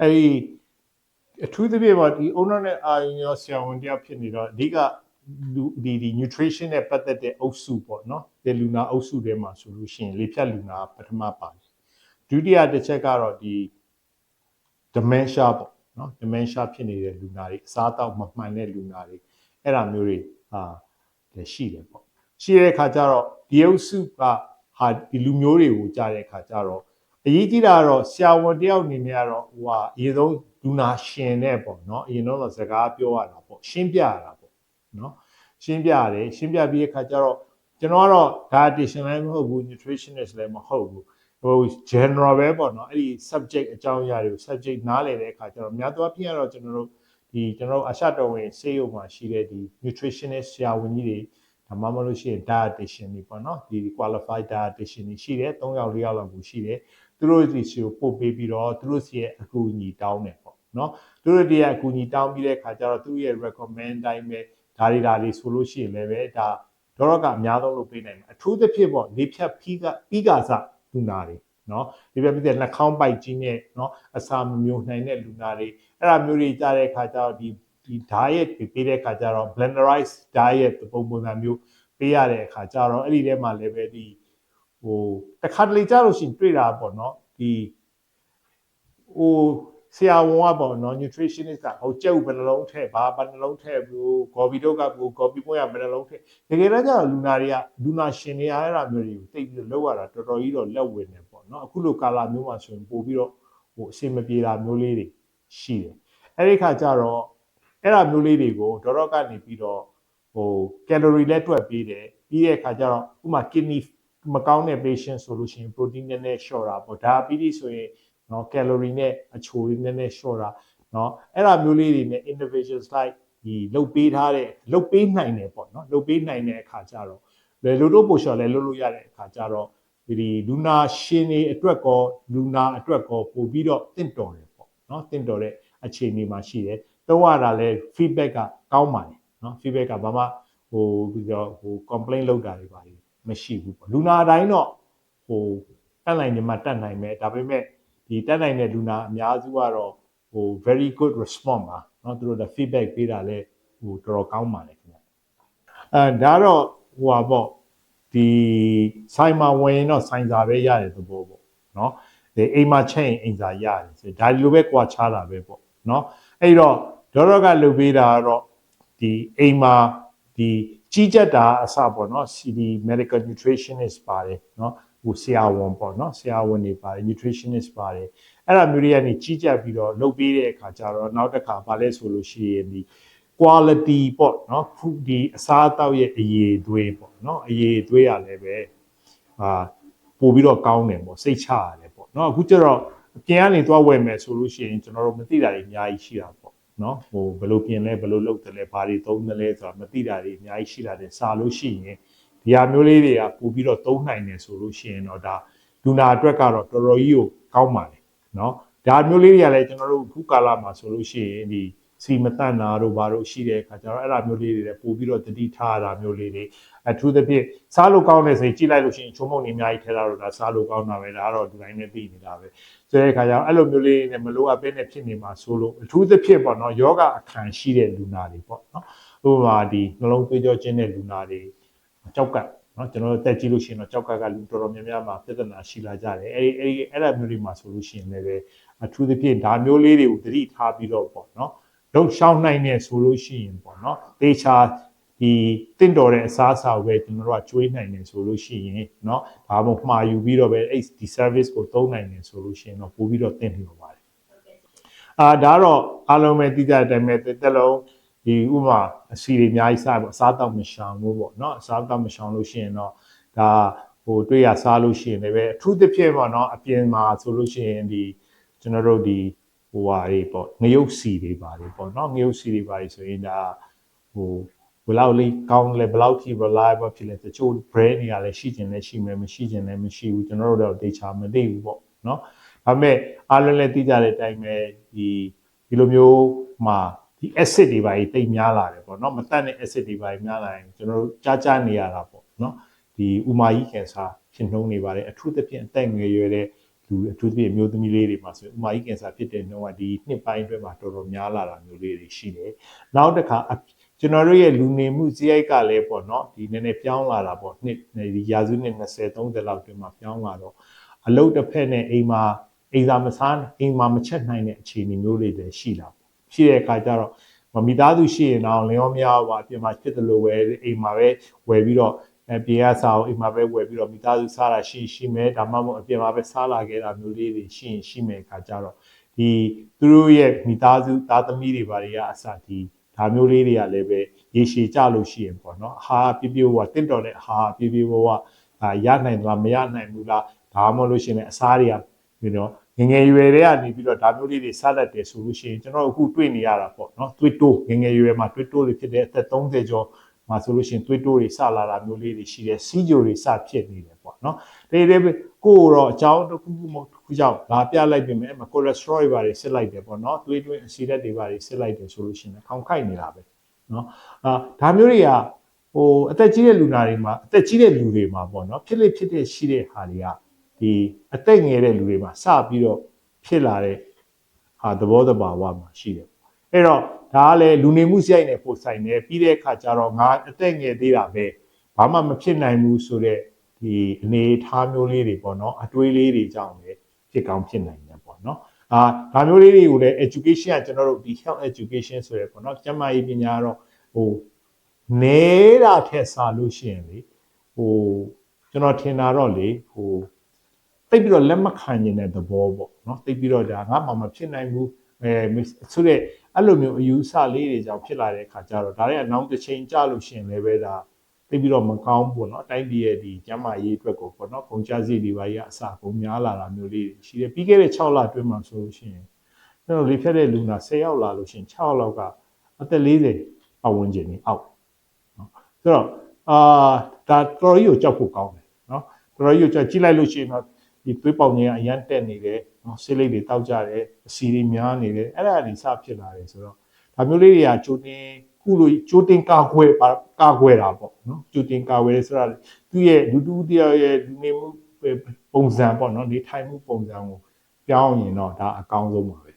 အဲ့ဒီအထူးသဖြင့်ပေါ့ဒီ owner နဲ့အာရုံရောဆရာဝန်တယောက်ဖြစ်နေတော့အဓိကဒီ nutrition နဲ့ပတ်သက်တဲ့အုပ်စုပေါ့နော်ဒီလူနာအုပ်စုထဲမှာဆိုလို့ရှိရင်လေဖြတ်လူနာပထမပါတယ်ဒုတိယတစ်ချက်ကတော့ဒီ dementia ပေါ့နော် dementia ဖြစ်နေတဲ့လူနာတွေအစားအသောက်မမှန်တဲ့လူနာတွေအဲ့ဒါမျိုးတွေလည်းရှိတယ်ပေါ့ရှိတဲ့အခါကျတော့ဒီအုပ်စုကဟာဒီလူမျိုးတွေကိုကြားတဲ့အခါကျတော့အရေးကြီးတာကတော့ဆရာဝန်တယောက်အနေနဲ့ကတော့ဟိုဟာအရင်ဆုံးလူနာရှင်နဲ့ပေါ့နော်အရင်တော့စကားပြောရတာပေါ့ရှင်းပြရတာပေါ့နော်ရှင်းပြရတယ်ရှင်းပြပြီးတဲ့အခါကျတော့ကျွန်တော်ကတော့ dietitian လည်းမဟုတ်ဘူး nutritionist လည်းမဟုတ်ဘူးဟို general ပဲပေါ့နော်အဲ့ဒီ subject အကြောင်းအရာတွေကို subject နားလည်တဲ့အခါကျတော့များသောအားဖြင့်ကတော့ကျွန်တော်တို့အရှတော်ဝင်ဆေးရုံမှာရှိတဲ့ဒီ nutritionist ဆရာဝန်ကြီးတွေဒါမှမဟုတ်လို့ရှိရင် dietitian တွေပေါ့နော်ဒီ qualified dietitian တွေရှိတယ်3ယောက်4ယောက်လောက်ကိုရှိတယ်သူတို့ဒီစီကိုပို့ပေးပြီးတော့သူတို့စီရဲ့အကူအညီတောင်းတယ်ပေါ့နော်သူတို့တည်းရဲ့အကူအညီတောင်းပြီးတဲ့အခါကျတော့သူရဲ့ recommend တိုင်းပဲဒါတွေဆိုလို့ရှိရင်လည်းပဲဒါတော့ကအများဆုံးလုပ်ပေးနိုင်တယ်အထူးသဖြင့်ပေါ့လေဖြတ်ပြီးကစားလူနာတွေနော်ဒီပြပြတဲ့နှာခေါင်းပိုက်ကြီးနဲ့နော်အစာမမျိုးနိုင်တဲ့လူနာတွေအဲ့ဒါမျိုးတွေကြားတဲ့အခါကျတော့ဒီ diet ပေးတဲ့အခါကျတော့ blenderized diet ပုံစံမျိုးပေးရတဲ့အခါကျတော့အဲ့ဒီထဲမှာလည်းပဲဒီဟိုတစ်ခါတလေကြားလို့ရှိရင်တွေ့တာပေါ့နော်ဒီဟိုဆရာဝန်ကပေါ့နော် nutritionist ကဟိုကြက်ဥဘယ်နှလုံးထည့်ဘာနှလုံးထည့်ဘူးကော်ပီတို့ကကော်ပီပွင့်ရဘယ်နှလုံးထည့်တကယ်တော့ကျတော့လူနာရှင်တွေကအဲ့ဒါမျိုးတွေကိုသိပြီးလောက်ရတာတော်တော်ကြီးတော့လက်ဝင်နေပေါ့နော်အခုလိုကာလာမျိုးမှာဆိုရင်ပို့ပြီးတော့ဟိုအစင်မပြေတာမျိုးလေးတွေရှိတယ်အဲ့ဒီခါကျတော့အဲ့ဒါမျိုးလေးတွေကိုဒေါတော့ကနေပြီးတော့ဟို calorie လက်တွက်ပေးတယ်ပြီးတဲ့အခါကျတော့ဥပမာ kidney မကောင်းတဲ့ patient ဆိုလို့ရှိရင် protein နည်းနည်းလျှော့တာပေါ့ဒါပြီးပြီဆိုရင်နော် calorie နဲ့အချိုလေးနည်းနည်းလျှော့တာနော်အဲ့ဒါမျိုးလေးတွေနဲ့ individual slide ဒီလုတ်ပေးထားတဲ့လုတ်ပေးနိုင်တယ်ပေါ့နော်လုတ်ပေးနိုင်တဲ့အခါကျတော့လေလိုတော့ပို့လျှော်လဲလုပ်လို့ရတဲ့အခါကျတော့ဒီလူနာရှင်တွေအတွက်ကောလူနာအတွက်ကောပို့ပြီးတော့တင့်တော်တယ်ပေါ့နော်တင့်တော်တဲ့အခြေအနေမှာရှိတယ်တော့ရတာလဲ feedback ကကောင်းပါတယ်နော် feedback ကဘာမှဟို complaint လုပ်တာတွေပါမရှိဘူးပေါ့လူနာတိုင်းတော့ဟိုတက်နိုင်တယ်မှတက်နိုင်မယ်ဒါပေမဲ့ဒီတက်နိုင်တဲ့လူနာအများစုကတော့ဟို very good response ပါเนาะသူတို့ feedback ပေးတာလဲဟိုတော်တော်ကောင်းပါတယ်ခင်ဗျဒါတော့ဟိုပါပေါ့ဒီဆိုင်မှာဝင်ရင်တော့ဆိုင်စာပဲရတဲ့သဘောပေါ့เนาะဒီအိမ်မှာချက်ရင်အိမ်စာရတယ်ဆိုဒါလိုပဲကွာခြားတာပဲပေါ့เนาะအဲ့တော့ဒေါတော့ကလုပ်ပေးတာကတော့ဒီအိမ်မှာဒီကြီးကြက်တာအစပေါ့เนาะ CD medical nutritionist ပါတယ်เนาะဟိုဆရာဝန်ပေါ့เนาะဆရာဝန်တွေပါတယ် nutritionist ပါတယ်အဲ့ဒါမျိုးတွေကနေကြီးကြပ်ပြီးတော့လုပ်ပေးတဲ့အခါကျတော့နောက်တစ်ခါဗာလဲဆိုလို့ရှိရင်ဒီ quality ပေါ့เนาะဒီအစားအသောက်ရဲ့အရေးသွေးပေါ့เนาะအရေးသွေးရလည်းပဲပို့ပြီးတော့ကောင်းတယ်ပေါ့စိတ်ချရတယ်ပေါ့เนาะအခုကျတော့အပြင်ကနေသွားဝယ်မယ်ဆိုလို့ရှိရင်ကျွန်တော်တို့မသိတာတွေအများကြီးရှိတာပေါ့เนาะဟိုဘယ်လိုပြင်လဲဘယ်လိုလုပ်တယ်လဲဘာတွေသုံးတယ်လဲဆိုတာမသိတာတွေအများကြီးရှိတာတယ်စာလို့ရှိရင်ဒီဟာမျိုးလေးတွေကပို့ပြီးတော့သုံးနိုင်တယ်ဆိုလို့ရှိရင်တော့ဒါလူနာအတွက်ကတော့တော်တော်ကြီးကိုကောင်းပါတယ်เนาะဒါမျိုးလေးတွေကလည်းကျွန်တော်တို့ခုကာလမှာဆိုလို့ရှိရင်ဒီစီမတန့်တာတို့ဘာလို့ရှိတဲ့အခါကျတော့အဲ့ဒါမျိုးလေးတွေလည်းပို့ပြီးတော့တတိထားတာမျိုးလေးတွေအထူးသဖြင့်စားလို့ကောင်းတယ်ဆိုရင်ကြည့်လိုက်လို့ရှိရင်ချုံမုံနေအများကြီးထဲလာတော့ဒါစားလို့ကောင်းတာပဲဒါကတော့ဒီတိုင်းနဲ့သိနေတာပဲဆိုတဲ့အခါကျတော့အဲ့လိုမျိုးလေးတွေနဲ့မလိုအပ်ပဲနဲ့ဖြစ်နေမှာဆိုလို့အထူးသဖြင့်ပေါ့နော်ယောဂအခန့်ရှိတဲ့လူနာတွေပေါ့နော်ဥပမာဒီနှလုံးသွေးကြောကျဉ်တဲ့လူနာတွေကြောက်ကနော်ကျွန်တော်တို့တက်ကြည့်လို့ရှိရင်တော့ကြောက်ကလူတော်တော်များများမှာပြဿနာရှိလာကြတယ်အဲ့ဒါမျိုးတွေမှာဆိုလို့ရှိရင်လည်းအထူးသဖြင့်ဒါမျိုးလေးတွေကိုသတိထားပြီးတော့ပေါ့နော်လုံရှောင်းနိုင်နေဆိုလို့ရှိရင်ပေါ့နော်တေချာဒီတင့်တော်တဲ့အစားအစာပဲကျွန်တော်တို့ကကျွေးနိုင်နေဆိုလို့ရှိရင်เนาะဒါမှမဟုတ်မှာယူပြီးတော့ပဲအဲ့ဒီ service ကိုသုံးနိုင်နေဆိုလို့ရှိရင်တော့ပို့ပြီးတော့တင့်လို့ပါတယ်ဒါတော့အားလုံးပဲသိကြတဲ့အတိုင်းပဲတက်လုံးဒီဥပမာအစီတွေအများကြီးစားပေါ့အစားတောက်မရှောင်ဘူးပေါ့เนาะအစားတောက်မရှောင်လို့ရှိရင်တော့ဒါဟိုတွေ့ရစားလို့ရှိရင်လည်းအထူးသဖြင့်ပေါ့เนาะအပြင်မှာဆိုလို့ရှိရင်ဒီကျွန်တော်တို့ဒီဟိုဟာတွေပေါ့ငရုတ်စီတွေပါတယ်ပေါ့เนาะငရုတ်စီတွေပါတယ်ဆိုရင်ဒါဟိုဘယ်လောက်လေးကောင်းလဲဘယ်လောက်ထိ reliable ဖြစ်လဲတချို့ brand တွေကလည်းရှိကျင်လည်းရှိမယ်မရှိကျင်လည်းမရှိဘူးကျွန်တော်တို့တော့ data မသိဘူးပေါ့เนาะဒါပေမဲ့အားလုံးလည်းသိကြတဲ့အတိုင်းပဲဒီလိုမျိုးမှာဒီ acid တွေပါတိတ်များလာတယ်ပေါ့เนาะမတတ်တဲ့ acid တွေပါများလာရင်ကျွန်တော်တို့ကြားနေရတာပေါ့เนาะဒီဥမာကြီးကင်ဆာဖြစ်နှုန်းနေပါတယ်အထူးသဖြင့်အသက်ငယ်ရွယ်တဲ့လူ လူအထူးသဖြင့်မျိုးသမီးလေးတွေမှာဆိုဥမာကြီးကင်ဆာဖြစ်တဲ့နှုန်းကဒီနှစ်ပိုင်းအတွင်းမှာတော်တော်များလာတာမျိုးလေးတွေရှိတယ်နောက်တစ်ခါကျွန်တော်တို့ရဲ့လူနေမှုစရိုက်ကလည်းပေါ့နော်ဒီနည်းနည်းပြောင်းလာတာပေါ့နှစ်ဒီရာစုနှစ်20 30လောက်အတွင်းမှာပြောင်းလာတော့အလုတ်တစ်ဖက်နဲ့အိမ်သာမစားအိမ်မှာမချက်နိုင်တဲ့အခြေအနေမျိုးတွေလည်းရှိလာရှိတဲ့အခါကျတော့မိသားစုရှိရင်တော့လင်းရောများပါအပြင်မှာဖြစ်တယ်လို့ဝယ်အိမ်မှာပဲဝယ်ပြီးတော့ပြင်ရစားအောင်အိမ်မှာပဲဝယ်ပြီးတော့မိသားစုစားတာရှိမယ်ဒါမှမဟုတ်အပြင်မှာပဲစားလာခဲ့တာမျိုးလေးတွေရှိမယ်အခါကျတော့ဒီသူတို့ရဲ့မိသားစုသားသမီးတွေဘာတွေကအစဒီဒါမျိုးလေးတွေကလည်းပဲရေရှည်ကြလို့ရှိရင်ပေါ့နော်အာပြပြဝတင့်တော်တဲ့အာပြပြဝရနိုင်လားမရနိုင်ဘူးလားဒါမှမဟုတ်လို့ရှိရင်အစားတွေကပြီးတော့ငငယ်ရွယ်တွေကနေပြီးတော့ဒါမျိုးလေးတွေစတတ်တယ်ဆိုလို့ရှိရင်ကျွန်တော်အခုတွေ့နေရတာပေါ့နော်သွေးတိုးငငယ်ရွယ်မှာသွေးတိုးတွေဖြစ်တဲ့အသက်30ကျော်မှာဆိုလို့ရှိရင်သွေးတိုးတွေစလာတာမျိုးလေးတွေရှိတယ်စီးကြိုတွေစဖြစ်နေတယ်ပေါ့နော်ဒါတွေကိုတော့အကြောင်းတစ်ခုကြောင့်လာပြလိုက်ပြင်မယ်ကိုလက်စထရောတွေပါတွေစစ်လိုက်တယ်ပေါ့နော်သွေးတွင်းအဆီဓာတ်တွေပါတွေစစ်လိုက်တယ်ဆိုလို့ရှိရင်ခေါင်းခိုက်နေတာပဲနော်ဒါမျိုးတွေကအသက်ကြီးတဲ့လူနာတွေမှာအသက်ကြီးတဲ့လူတွေမှာပေါ့နော်ဖြစ်တဲ့ရှိတဲ့ဟာတွေကဒီအသက်ငယ်တဲ့လူတွေမှာစပြီးတော့ဖြစ်လာတဲ့ဟာသဘောတဘာဝမှာရှိတယ်အဲ့တော့ဒါကလည်းလူနေမှုစရိုက်နဲ့ပို့ဆိုင်တယ်ပြီးတဲ့အခါကျတော့ငါအသက်ငယ်သေးတာပဲဘာမှမဖြစ်နိုင်ဘူးဆိုတဲ့ဒီအနေထားမျိုးလေးတွေပေါ့နော်အတွေးလေးတွေကြောင့်လည်းဖြစ်ကောင်းဖြစ်နိုင်တယ်ပေါ့နော်ဒါမျိုးလေးတွေကိုလည်း education ကကျွန်တော်တို့ဒီ health education ဆိုရပေါ့နော်ကျန်းမာရေးပညာတော့နေတာထက်စားလို့ရှိရင်လေကျွန်တော်ထင်တာတော့လေတိတ်ပြီးတော့လက်မခံနိုင်တဲ့သဘောပေါ့နော်တိတ်ပြီးတော့ဒါငါမှမဖြစ်နိုင်ဘူးဆိုတဲ့အဲ့လိုမျိုးအယူဆလေးတွေကြောင့်ဖြစ်လာတဲ့အခါကျတော့ဒါတွေကနောက်တစ်ချိန်ကြာလို့ရှိရင်လည်းပဲဒါတိတ်ပြီးတော့မကောင်းဘူးနော်တိုင်းပြည်ရဲ့ဒီကျန်းမာရေးအတွက်ကိုပေါ့နော်ကုန်ကျစရိတ်တွေပါကြီးအစကုန်များလာတာမျိုးလေးရှိတယ်ပြီးခဲ့တဲ့6လအတွင်းမှာဆိုလို့ရှိရင်ကျွန်တော်လေဖြတ်တဲ့လူနာ10ယောက်လာလို့ရှိရင်6ယောက်လောက်ကအသက်40ပတ်ဝန်းကျင်နေအောက်နော်ဆိုတော့ဒါတော်ကြီးကိုကြောက်ဖို့ကောင်းတယ်နော်တော်ကြီးကိုကြောက်ကြည့်လိုက်လို့ရှိရင်တော့ဒီသွေးပေါင်ကြီးကအရန်တက်နေတယ်နော်ဆေးလိပ်တွေတောက်ကြတယ်အဆီတွေများနေတယ်အဲ့ဒါတွေစဖြစ်လာတယ်ဆိုတော့ဒါမျိုးလေးတွေကကြိုတင်ခုလိုကြိုတင်ကာကွယ်တာပေါ့နော်ကြိုတင်ကာကွယ်ဆိုတာသူ့ရဲ့လူတူတရားရဲ့လူနေမှုပုံစံပေါ့နော်နေထိုင်မှုပုံစံကိုပြောင်းရင်တော့ဒါအကောင်းဆုံးပါပဲ